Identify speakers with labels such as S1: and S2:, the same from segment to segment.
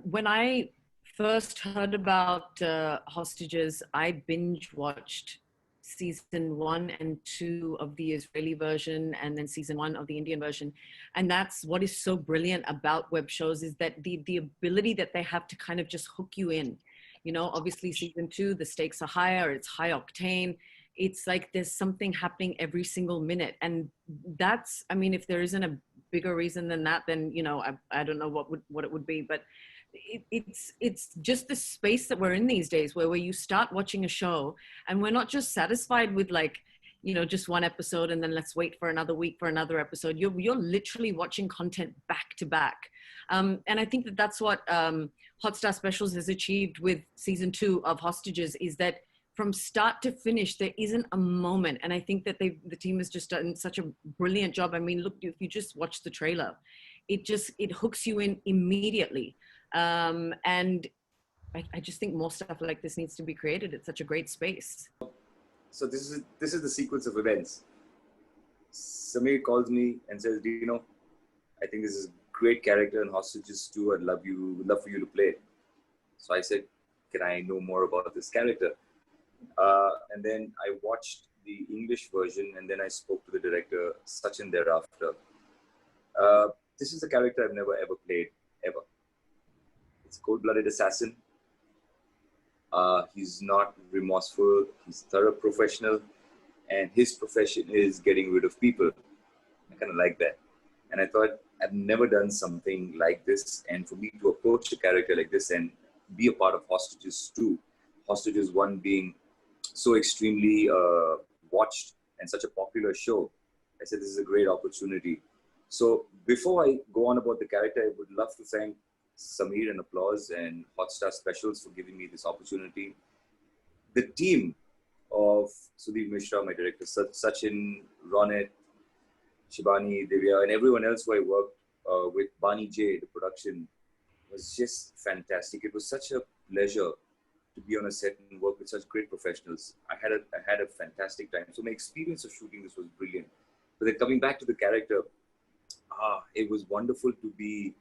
S1: When I first heard about Hostages, I binge watched season 1 and 2 of the Israeli version, and then season 1 of the Indian version. And that's what is so brilliant about web shows, is that the ability that they have to kind of just hook you in. Obviously season 2, the stakes are higher, it's high octane. It's like there's something happening every single minute. And that's, I mean, if there isn't a bigger reason than that, then, I don't know what it would be. But it's just the space that we're in these days, where you start watching a show and we're not just satisfied with just one episode and then let's wait for another week for another episode. You're literally watching content back to back. And I think that that's what Hotstar Specials has achieved with season 2 of Hostages, is that from start to finish, there isn't a moment. And I think that the team has just done such a brilliant job. I mean, look, if you just watch the trailer, it hooks you in immediately. And I just think more stuff like this needs to be created. It's such a great space.
S2: So this is the sequence of events. Sameer calls me and says, Dino, I think this is a great character in Hostages 2. I'd love for you to play it. So I said, can I know more about this character? And then I watched the English version, and then I spoke to the director, Sachin, thereafter. This is a character I've never ever played, ever. It's a cold-blooded assassin. He's not remorseful. He's a thorough professional, and his profession is getting rid of people. I kind of like that. And I thought, I've never done something like this, and for me to approach a character like this and be a part of Hostages 2, Hostages 1 being so extremely watched and such a popular show, I said this is a great opportunity. So before I go on about the character, I would love to thank Sameer and Applause and Hotstar Specials for giving me this opportunity. The team of Sudhir Mishra, my director, Sachin, Ronet, Shibani, Divya, and everyone else who I worked with, Bani J, the production, was just fantastic. It was such a pleasure to be on a set and work with such great professionals. I had a fantastic time. So my experience of shooting this was brilliant. But then coming back to the character, it was wonderful to be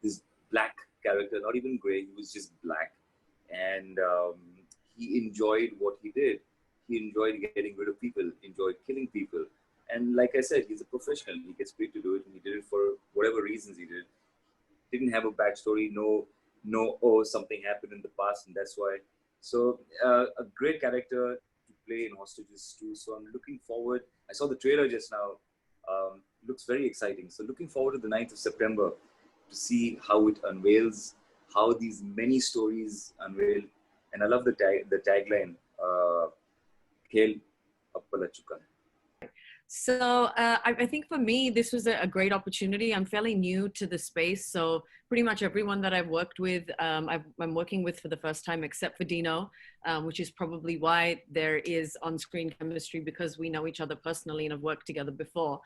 S2: this black character, not even gray, he was just black. And he enjoyed what he did. He enjoyed getting rid of people, enjoyed killing people. And like I said, he's a professional. He gets paid to do it, and he did it for whatever reasons he did. Didn't have a backstory, oh, something happened in the past and that's why. So a great character to play in Hostages 2. So I'm looking forward. I saw the trailer just now. Looks very exciting. So looking forward to the 9th of September to see how it unveils, how these many stories unveil. And I love the tagline, Khel ab pala chuka hai.
S1: So I think for me, this was a great opportunity. I'm fairly new to the space. So pretty much everyone that I've worked with, I'm working with for the first time, except for Dino, which is probably why there is on-screen chemistry, because we know each other personally and have worked together before.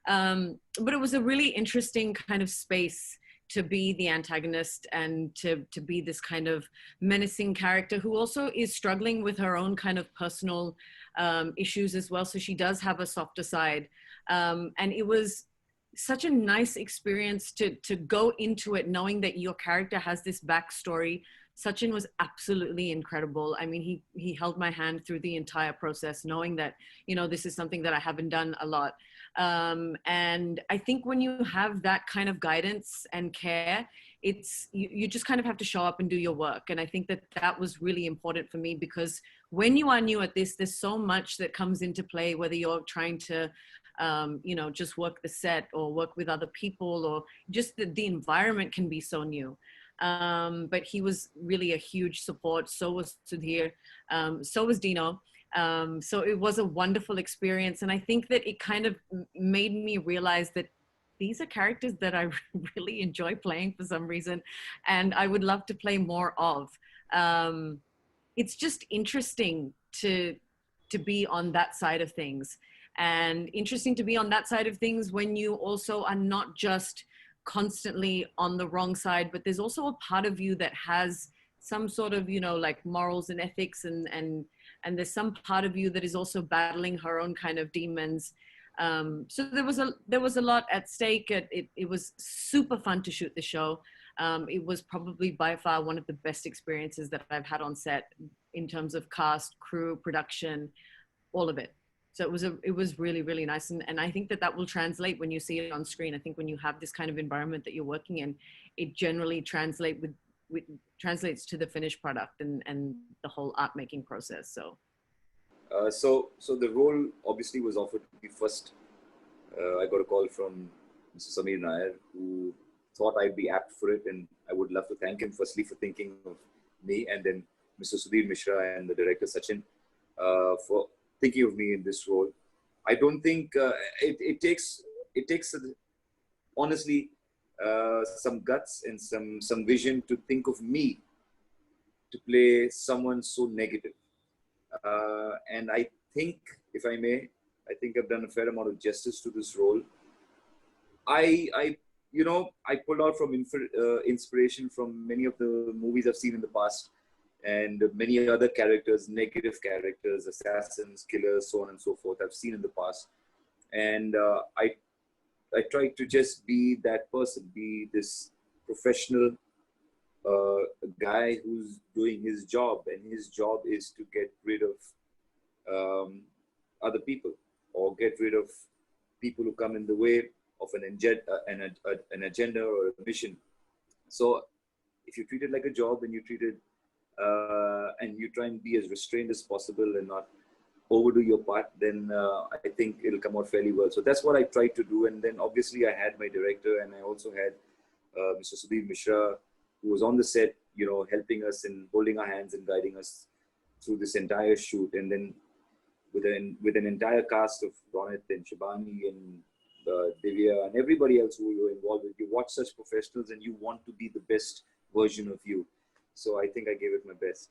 S1: But it was a really interesting kind of space to be the antagonist and to be this kind of menacing character who also is struggling with her own kind of personal issues as well. So she does have a softer side. And it was such a nice experience to go into it knowing that your character has this backstory. Sachin was absolutely incredible. I mean, he held my hand through the entire process, knowing that, this is something that I haven't done a lot. And I think when you have that kind of guidance and care, you just kind of have to show up and do your work. And I think that was really important for me, because when you are new at this, there's so much that comes into play, whether you're trying to, just work the set or work with other people, or just the environment can be so new. But he was really a huge support. So was Sudhir, so was Dino. So it was a wonderful experience. And I think that it kind of made me realize that these are characters that I really enjoy playing for some reason, and I would love to play more of. It's just interesting to be on that side of things, and interesting to be on that side of things when you also are not just constantly on the wrong side, but there's also a part of you that has some sort of, you know, like morals and ethics, and there's some part of you that is also battling her own kind of demons. So there was a lot at stake. It was super fun to shoot the show. It was probably by far one of the best experiences that I've had on set in terms of cast, crew, production, all of it. So it was really, really nice. And I think that will translate when you see it on screen. I think when you have this kind of environment that you're working in, it generally translates to the finished product and the whole art making process. So.
S2: So the role obviously was offered to me first. I got a call from Mr. Samir Nair, who thought I'd be apt for it, and I would love to thank him firstly for thinking of me, and then Mr. Sudhir Mishra and the director Sachin for thinking of me in this role. I don't think it takes honestly some guts and some vision to think of me to play someone so negative. And I think, if I may, I think I've done a fair amount of justice to this role. I pulled out from inspiration from many of the movies I've seen in the past, and many other characters, negative characters, assassins, killers, so on and so forth, I've seen in the past. And I tried to just be that person, be this professional guy who's doing his job, and his job is to get rid of other people, or get rid of people who come in the way of an agenda or a mission. So if you treat it like a job, and you treat it and you try and be as restrained as possible and not overdo your part, then I think it'll come out fairly well. So that's what I tried to do. And then obviously I had my director, and I also had Mr. Sudhir Mishra, who was on the set, you know, helping us and holding our hands and guiding us through this entire shoot. And then with an entire cast of Ronit and Shibani and Divya and everybody else who you were involved with, you watch such professionals and you want to be the best version of you. So I think I gave it my best.